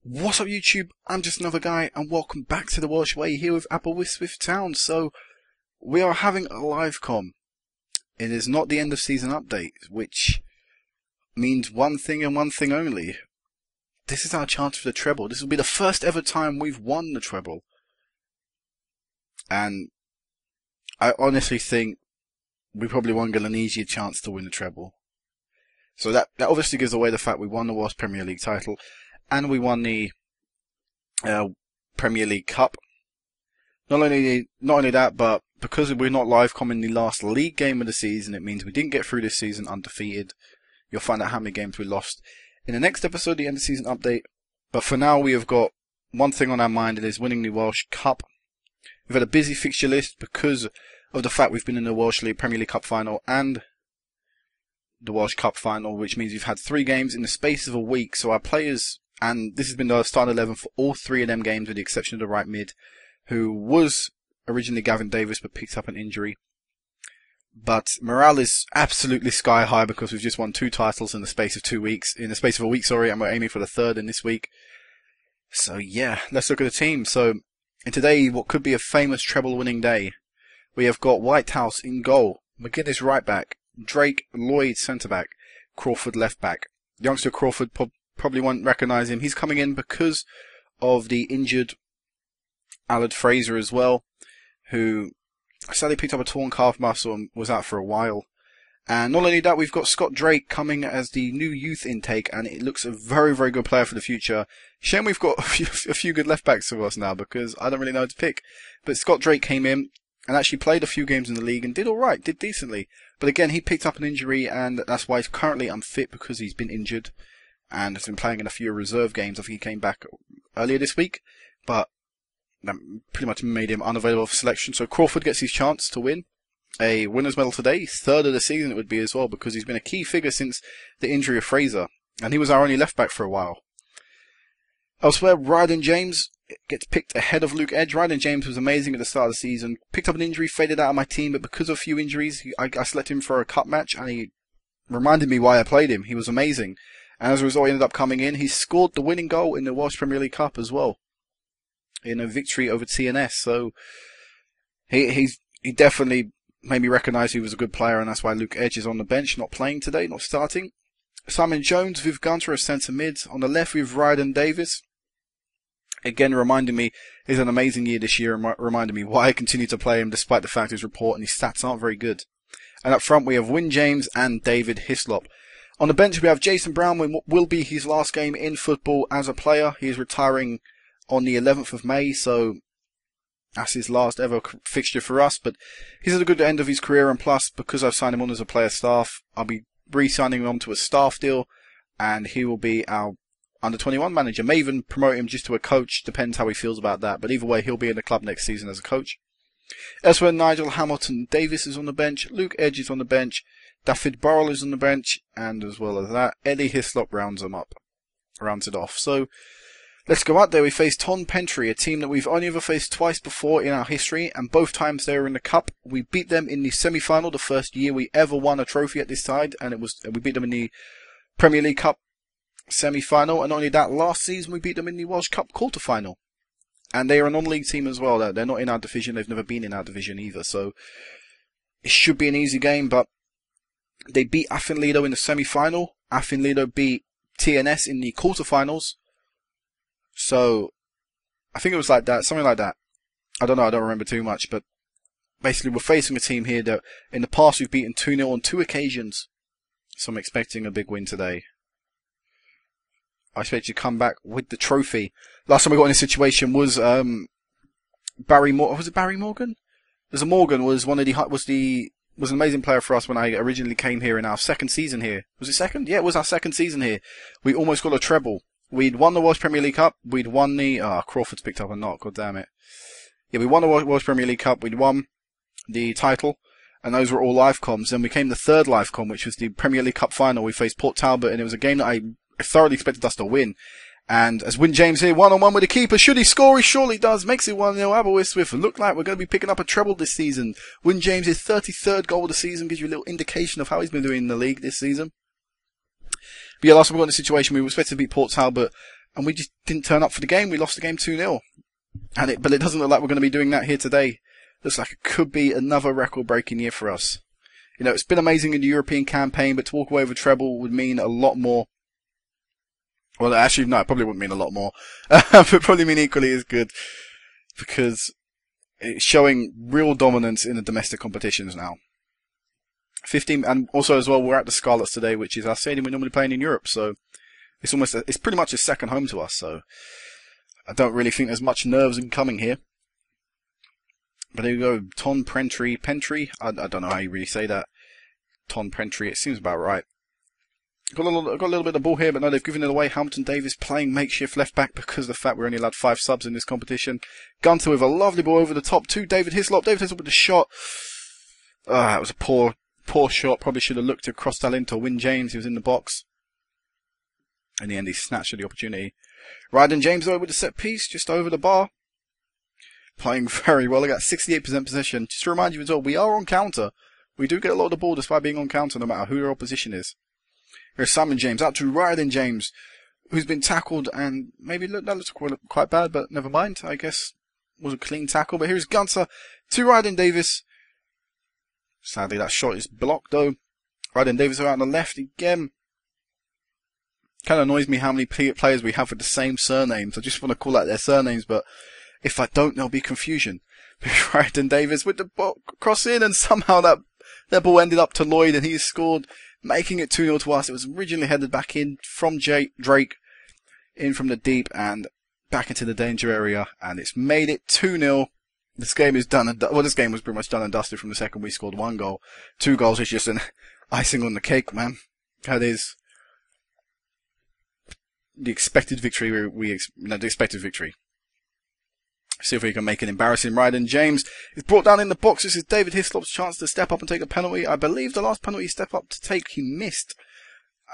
What's up YouTube? I'm just another guy and welcome back to the Welsh Way here with Aberystwyth Town. So we are having a live com. It is not the end of season update, which means one thing and one thing only. This is our chance for the treble. This will be the first ever time we've won the treble. And I honestly think we probably won't get an easier chance to win the treble. So that obviously gives away the fact we won the Welsh Premier League title. And we won the Premier League Cup. Not only that, but because we're not live coming the last league game of the season, it means we didn't get through this season undefeated. You'll find out how many games we lost in the next episode, the end of season update. But for now, we have got one thing on our mind. It is winning the Welsh Cup. We've had a busy fixture list because of the fact we've been in the Welsh League Premier League Cup final and the Welsh Cup final, which means we've had 3 games in the space of a week. So our players. And this has been the starting 11 for all 3 of them games, with the exception of the right mid, who was originally Gavin Davis but picked up an injury. But morale is absolutely sky high because we've just won 2 titles in the space of 2 weeks. In the space of a week, sorry, and we're aiming for the 3rd in this week. So yeah, let's look at the team. So in today, what could be a famous treble-winning day, we have got Whitehouse in goal, McGuinness right back, Drake Lloyd centre back, Crawford left back. Youngster Crawford probably won't recognise him. He's coming in because of the injured Allard Fraser as well, who sadly picked up a torn calf muscle and was out for a while. And not only that, we've got Scott Drake coming as the new youth intake, and it looks a very, very good player for the future. Shame we've got a few good left backs for us now, because I don't really know who to pick. But Scott Drake came in and actually played a few games in the league and did alright, did decently. But again, he picked up an injury, and that's why he's currently unfit, because he's been injured and has been playing in a few reserve games. I think he came back earlier this week, but that pretty much made him unavailable for selection. So Crawford gets his chance to win a winner's medal today, 3rd of the season it would be as well, because he's been a key figure since the injury of Fraser, and he was our only left back for a while. Elsewhere, Ryden James gets picked ahead of Luke Edge. Ryden James was amazing at the start of the season, picked up an injury, faded out of my team, but because of a few injuries, I selected him for a cup match, and he reminded me why I played him. He was amazing. And as a result, he ended up coming in. He scored the winning goal in the Welsh Premier League Cup as well, in a victory over TNS. So he definitely made me recognise he was a good player, and that's why Luke Edge is on the bench, not playing today, not starting. Simon Jones with Gunter as centre mid. On the left, with Ryden Davis. Again, reminding me, he's an amazing year this year, and reminding me why I continue to play him despite the fact his report and his stats aren't very good. And up front, we have Wyn James and David Hislop. On the bench, we have Jason Brown, when what will be his last game in football as a player. He is retiring on the 11th of May, so that's his last ever fixture for us. But he's at a good end of his career, and plus, because I've signed him on as a player staff, I'll be re-signing him on to a staff deal, and he will be our under-21 manager. May even promote him just to a coach, depends how he feels about that. But either way, he'll be in the club next season as a coach. Elsewhere, Nigel Hamilton Davis is on the bench, Luke Edge is on the bench, David Burrell is on the bench, and as well as that, Eddie Hislop rounds it off. So let's go out there. We face Ton Pentry, a team that we've only ever faced twice before in our history, and both times they were in the cup. We beat them in the semi-final, the first year we ever won a trophy at this side, and we beat them in the Premier League Cup semi-final, and not only that, last season we beat them in the Welsh Cup quarter-final. And they are a non-league team as well. They're not in our division. They've never been in our division either. So it should be an easy game, but they beat Affinlido in the semi-final. Affinlido beat TNS in the quarter-finals. So I think it was like that, something like that. I don't know, I don't remember too much, but basically we're facing a team here that in the past we've beaten 2-0 on 2 occasions. So I'm expecting a big win today. I expect you to come back with the trophy. Last time we got in a situation was Barry Morgan. Was it Barry Morgan? There's a Morgan was an amazing player for us when I originally came here in our 2nd season here. Was it 2nd? Yeah, it was our 2nd season here. We almost got a treble. We'd won the Welsh Premier League Cup. We'd won the Crawford's picked up a knock. God damn it. Yeah, we won the Welsh Premier League Cup. We'd won the title, and those were all live comms. Then we came the 3rd live com, which was the Premier League Cup final. We faced Port Talbot, and it was a game that I thoroughly expected us to win. And as Wyn James here, 1-on-1 with the keeper. Should he score? He surely does. Makes it 1-0. Aberystwyth. Look like we're going to be picking up a treble this season. Wyn James' 33rd goal of the season gives you a little indication of how he's been doing in the league this season. But yeah, last time we got in a situation, we were expected to beat Port Talbot and we just didn't turn up for the game. We lost the game 2-0. But it doesn't look like we're going to be doing that here today. Looks like it could be another record-breaking year for us. You know, it's been amazing in the European campaign, but to walk away with a treble would mean a lot more. Well, actually, no, it probably wouldn't mean a lot more. But probably mean equally as good. Because it's showing real dominance in the domestic competitions now. 15, and also as well, we're at the Scarlets today, which is our stadium we're normally playing in Europe, so it's pretty much a second home to us, so I don't really think there's much nerves in coming here. But there you go, Pentry, I don't know how you really say that. Pentry, it seems about right. Got a little bit of ball here, but no, they've given it away. Hamilton Davis playing makeshift left back because of the fact we're only allowed 5 subs in this competition. Gunter with a lovely ball over the top to David Hislop. David Hislop with the shot. That was a poor shot. Probably should have looked to cross that into Wyn James. He was in the box. In the end, he snatched at the opportunity. Ryden James though with the set piece, just over the bar. Playing very well. I got 68% possession. Just to remind you as well, we are on counter. We do get a lot of the ball despite being on counter, no matter who our opposition is. Here's Simon James out to Ryden James, who's been tackled, and maybe that looks quite bad, but never mind. I guess it was a clean tackle. But here's Gunter to Ryden Davis. Sadly, that shot is blocked though. Ryden Davis are out on the left again. Kind of annoys me how many players we have with the same surnames. I just want to call out their surnames, but if I don't, there'll be confusion. Ryden Davis with the ball cross in, and somehow that ball ended up to Lloyd, and he scored, making it 2-0 to us. It was originally headed back in from Drake, in from the deep, and back into the danger area, and it's made it 2-0. This game is done, this game was pretty much done and dusted from the second we scored 1 goal. 2 goals is just an icing on the cake, man. That is the expected victory. The expected victory. See if we can make an embarrassing Ryden James. It's brought down in the box. This is David Hislop's chance to step up and take a penalty. I believe the last penalty he stepped up to take, he missed.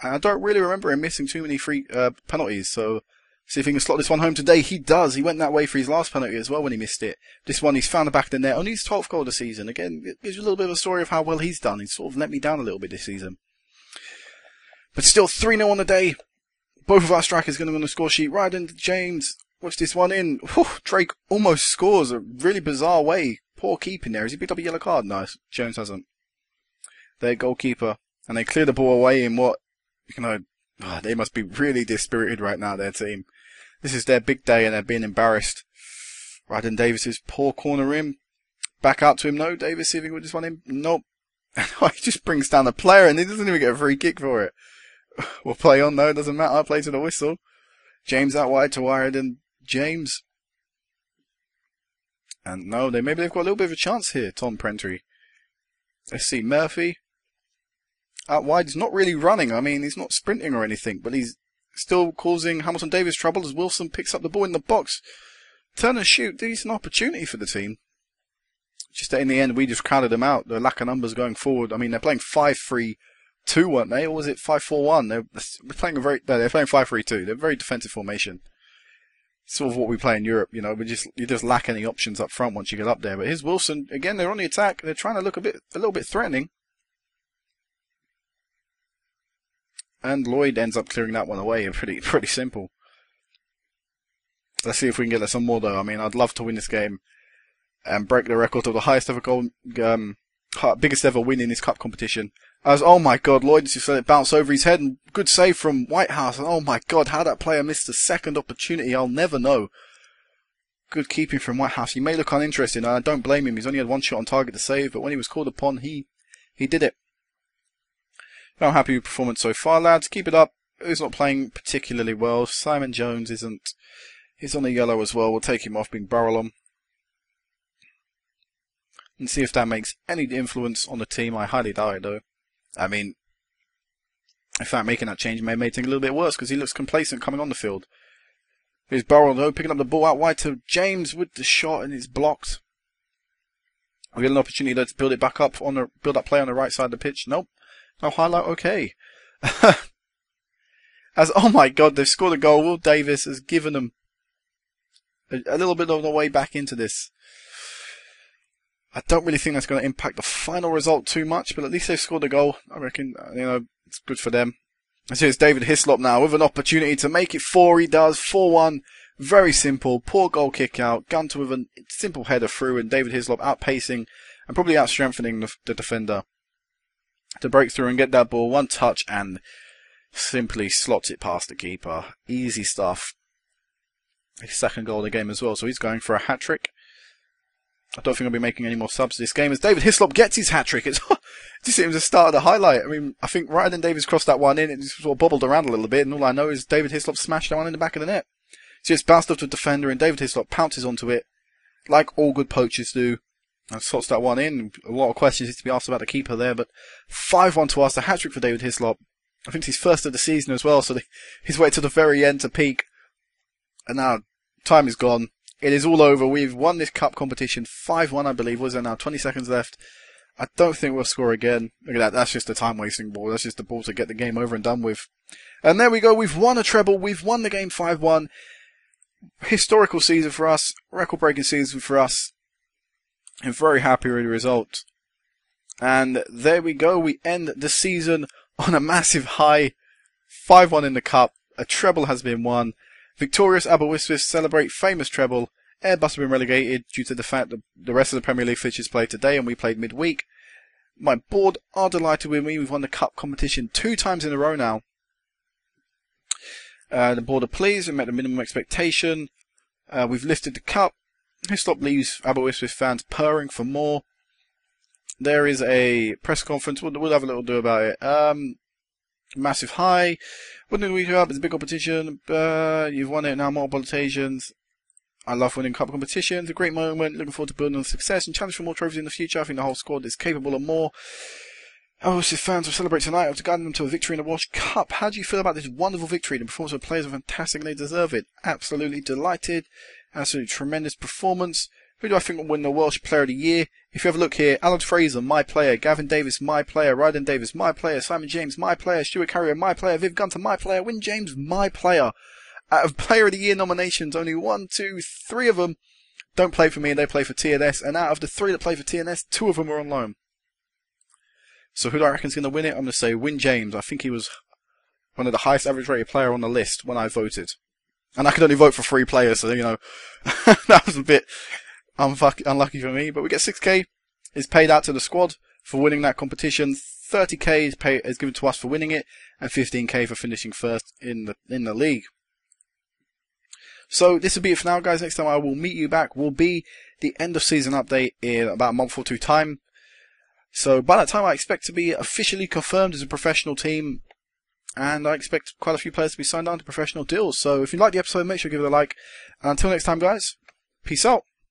I don't really remember him missing too many free penalties, so see if he can slot this one home today. He does. He went that way for his last penalty as well when he missed it. This one, he's found the back of the net. Only his 12th goal of the season. Again, it gives you a little bit of a story of how well he's done. He's sort of let me down a little bit this season. But still, 3-0 on the day. Both of our strikers going to go on the score sheet. Ryden James, watch this one in. Whew, Drake almost scores a really bizarre way. Poor keeping there. Has he picked up a yellow card? No, Jones hasn't. Their goalkeeper. And they clear the ball away in what, they must be really dispirited right now, their team. This is their big day and they're being embarrassed. Ryden Davis's poor corner in. Back out to him. No, Davis see if he can put this one in. Nope. He just brings down the player and he doesn't even get a free kick for it. We'll play on though, doesn't matter. Play to the whistle. James out wide to Ryden James. And no, maybe they've got a little bit of a chance here, Pentry. Let's see, Murphy. Out wide, he's not really running. I mean, he's not sprinting or anything, but he's still causing Hamilton Davis trouble as Wilson picks up the ball in the box. Turn and shoot, decent opportunity for the team. Just that in the end, we just crowded them out. The lack of numbers going forward. I mean, they're playing 5-3-2, weren't they? Or was it 5-4-1? They're playing they're playing 5-3-2. They're a very defensive formation. Sort of what we play in Europe, you just lack any options up front once you get up there. But here's Wilson again. They're on the attack. They're trying to look a little bit threatening. And Lloyd ends up clearing that one away. Pretty simple. Let's see if we can get some more though. I mean, I'd love to win this game and break the record of the highest ever goal, biggest ever win in this cup competition. Oh my God, Lloyd just let it bounce over his head, and good save from Whitehouse. And oh my God, how that player missed a second opportunity, I'll never know. Good keeping from Whitehouse. He may look uninterested, and I don't blame him. He's only had 1 shot on target to save, but when he was called upon, he did it. I'm happy with performance so far, lads. Keep it up. He's not playing particularly well. Simon Jones isn't. He's on the yellow as well. We'll take him off, being barrel on. And see if that makes any influence on the team. I highly doubt it, though. I mean, in fact, making that change may make things a little bit worse because he looks complacent coming on the field. Here's Burrell, though, picking up the ball out wide to James with the shot, and it's blocked. We get an opportunity though to build it back up build up play on the right side of the pitch. Nope. No highlight. Okay. Oh my God, they've scored a goal. Will Davis has given them a little bit of the way back into this. I don't really think that's going to impact the final result too much, but at least they've scored a goal. I reckon, it's good for them. And so it's David Hislop now with an opportunity to make it 4. He does 4-1. Very simple. Poor goal kick out. Gunter with a simple header through, and David Hislop outpacing and probably out-strengthening the defender to break through and get that ball. One touch and simply slots it past the keeper. Easy stuff. His second goal of the game as well, so he's going for a hat-trick. I don't think I'll be making any more subs this game as David Hislop gets his hat-trick. It just seems to start the highlight. I mean, I think right then Davis crossed that one in, it just sort of bobbled around a little bit, and all I know is David Hislop smashed that one in the back of the net. So it's bounced off the defender, and David Hislop pounces onto it, like all good poachers do, and slots that one in. A lot of questions need to be asked about the keeper there, but 5-1 to us, a hat-trick for David Hislop. I think it's his first of the season as well, so he's waited to the very end to peak. And now, time is gone. It is all over. We've won this cup competition 5-1, I believe. Was there now 20 seconds left? I don't think we'll score again. Look at that. That's just a time-wasting ball. That's just the ball to get the game over and done with. And there we go. We've won a treble. We've won the game 5-1. Historical season for us. Record-breaking season for us. I'm very happy with the result. And there we go. We end the season on a massive high. 5-1 in the cup. A treble has been won. Victorious Aberystwyth celebrate famous treble. Airbus have been relegated due to the fact that the rest of the Premier League fixtures played today and we played midweek. My board are delighted with me. We've won the cup competition 2 times in a row now. The board are pleased. We met the minimum expectation. We've lifted the cup. Hislop leaves Aberystwyth fans purring for more. There is a press conference. We'll have a little do about it. Massive high. Winning the week up is a big competition. You've won it now multiple occasions. I love winning cup competitions. A great moment. Looking forward to building on success and challenge for more trophies in the future. I think the whole squad is capable of more. Aberystwyth fans will celebrate tonight after guiding them to a victory in the Welsh Cup. How do you feel about this wonderful victory? The performance of the players are fantastic and they deserve it. Absolutely delighted. Absolutely tremendous performance. Who do I think will win the Welsh Player of the Year? If you have a look here, Alan Fraser, my player. Gavin Davis, my player. Ryden Davis, my player. Simon James, my player. Stuart Carrier, my player. Viv Gunter, my player. Wyn James, my player. Out of Player of the Year nominations, only 1, 2, 3 of them don't play for me and they play for TNS. And out of the 3 that play for TNS, 2 of them are on loan. So who do I reckon is going to win it? I'm going to say Wyn James. I think he was one of the highest average rated player on the list when I voted. And I could only vote for 3 players, so, you know, that was a bit unlucky for me. But we get 6k is paid out to the squad for winning that competition. 30k is given to us for winning it, and 15k for finishing first in the league. So this will be it for now, guys. Next time I will meet you back will be the end of season update in about a month or 2 time. So by that time I expect to be officially confirmed as a professional team, and I expect quite a few players to be signed on to professional deals. So if you like the episode, make sure to give it a like. And until next time, guys, peace out.